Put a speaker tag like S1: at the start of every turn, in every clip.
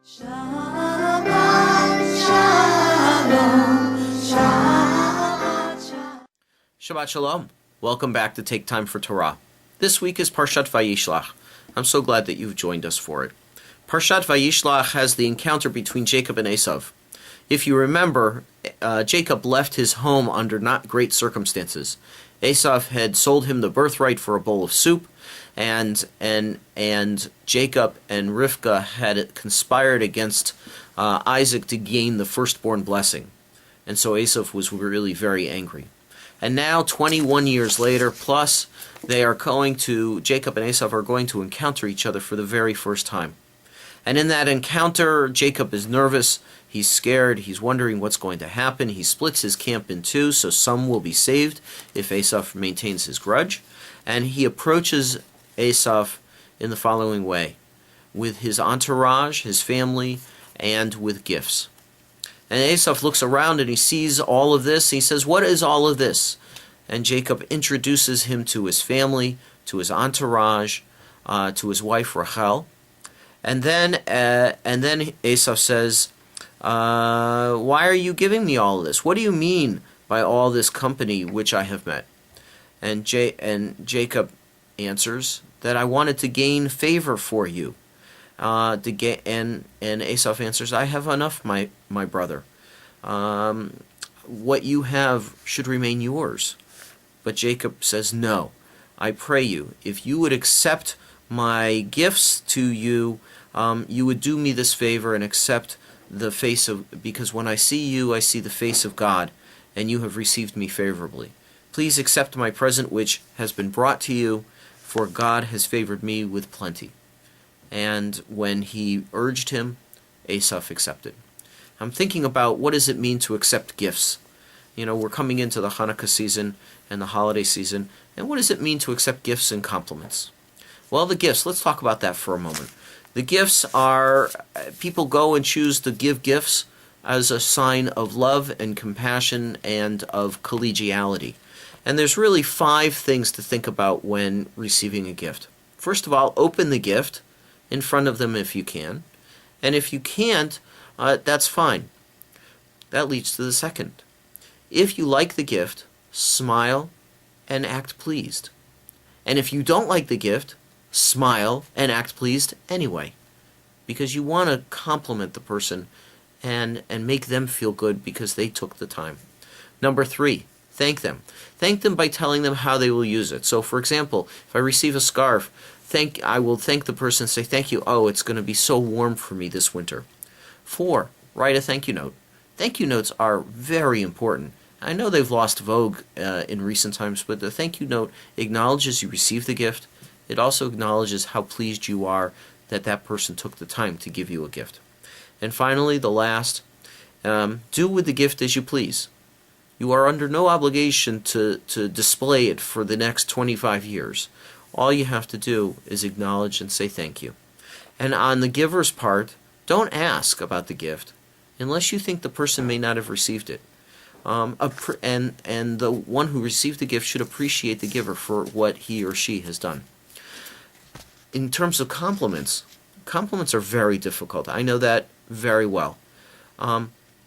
S1: Shabbat Shalom, Shabbat Shalom.
S2: Shabbat Shalom. Welcome back to Take Time for Torah. This week is Parshat Va-Yishlah. I'm so glad that you've joined us for it. Parshat Va-Yishlah has the encounter between Jacob and Esav. If you remember, Jacob left his home under not great circumstances. Esav had sold him the birthright for a bowl of soup, and Jacob and Rivka had conspired against Isaac to gain the firstborn blessing. And so Esav was really very angry. And now, 21 years later, plus, Jacob and Esav are going to encounter each other for the very first time. And in that encounter, Jacob is nervous, he's scared, he's wondering what's going to happen. He splits his camp in two, so some will be saved if Esav maintains his grudge. And he approaches Esav in the following way, with his entourage, his family, and with gifts. And Esav looks around and he sees all of this. He says, "What is all of this?" And Jacob introduces him to his family, to his entourage, to his wife Rachel. And then Esav says, "Why are you giving me all of this? What do you mean by all this company which I have met?" And Jacob answers that, "I wanted to gain favor for you." And Esav answers, "I have enough, my brother. What you have should remain yours." But Jacob says, "No, I pray you, if you would accept my gifts to you, you would do me this favor and accept the face of, because when I see you, I see the face of God, and you have received me favorably. Please accept my present which has been brought to you, for God has favored me with plenty." And when he urged him, Esav accepted. I'm thinking about, what does it mean to accept gifts? You know, we're coming into the Hanukkah season and the holiday season, and what does it mean to accept gifts and compliments? Well, the gifts, let's talk about that for a moment. The gifts are, people go and choose to give gifts as a sign of love and compassion and of collegiality. And there's really 5 things to think about when receiving a gift. First of all, open the gift in front of them if you can. And if you can't, that's fine. That leads to the second. If you like the gift, smile and act pleased. And if you don't like the gift, smile and act pleased anyway, because you want to compliment the person and make them feel good because they took the time. Number 3, thank them. Thank them by telling them how they will use it. So, for example, if I receive a scarf, I will thank the person and say, "Thank you. Oh, it's going to be so warm for me this winter." 4, write a thank you note. Thank you notes are very important. I know they've lost vogue in recent times, but the thank you note acknowledges you received the gift. It also acknowledges how pleased you are that that person took the time to give you a gift. And finally, the last, do with the gift as you please. You are under no obligation to display it for the next 25 years. All you have to do is acknowledge and say thank you. And on the giver's part, don't ask about the gift unless you think the person may not have received it. And the one who received the gift should appreciate the giver for what he or she has done. In terms of compliments are very difficult. I know that very well.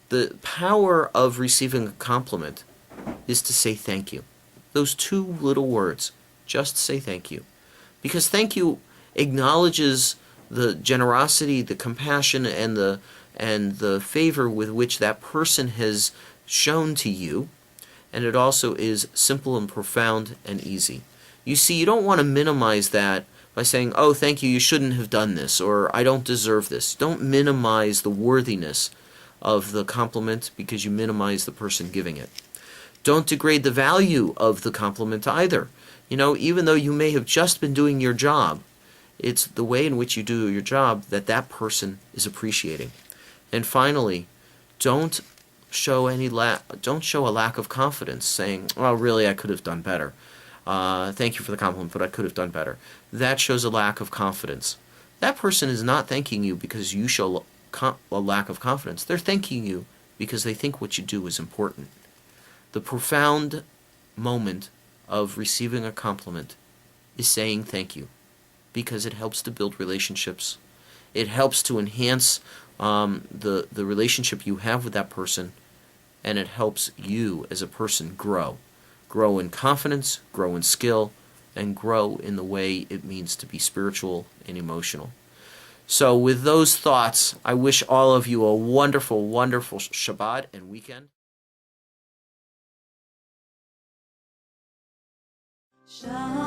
S2: The power of receiving a compliment is to say thank you. Those 2 little words, just say thank you. Because thank you acknowledges the generosity, the compassion, and the favor with which that person has shown to you, and it also is simple and profound and easy. You see, you don't want to minimize that by saying, "Oh, thank you, you shouldn't have done this," or "I don't deserve this." Don't minimize the worthiness of the compliment because you minimize the person giving it. Don't degrade the value of the compliment either. You know, even though you may have just been doing your job, it's the way in which you do your job that person is appreciating. And finally, don't show a lack of confidence, saying, "Oh, really, I could have done better. Thank you for the compliment, but I could have done better." That shows a lack of confidence. That person is not thanking you because you show a lack of confidence. They're thanking you because they think what you do is important. The profound moment of receiving a compliment is saying thank you, because it helps to build relationships. It helps to enhance the relationship you have with that person, and it helps you as a person grow in confidence, grow in skill, and grow in the way it means to be spiritual and emotional. So with those thoughts, I wish all of you a wonderful, wonderful Shabbat and weekend.
S1: Shabbat.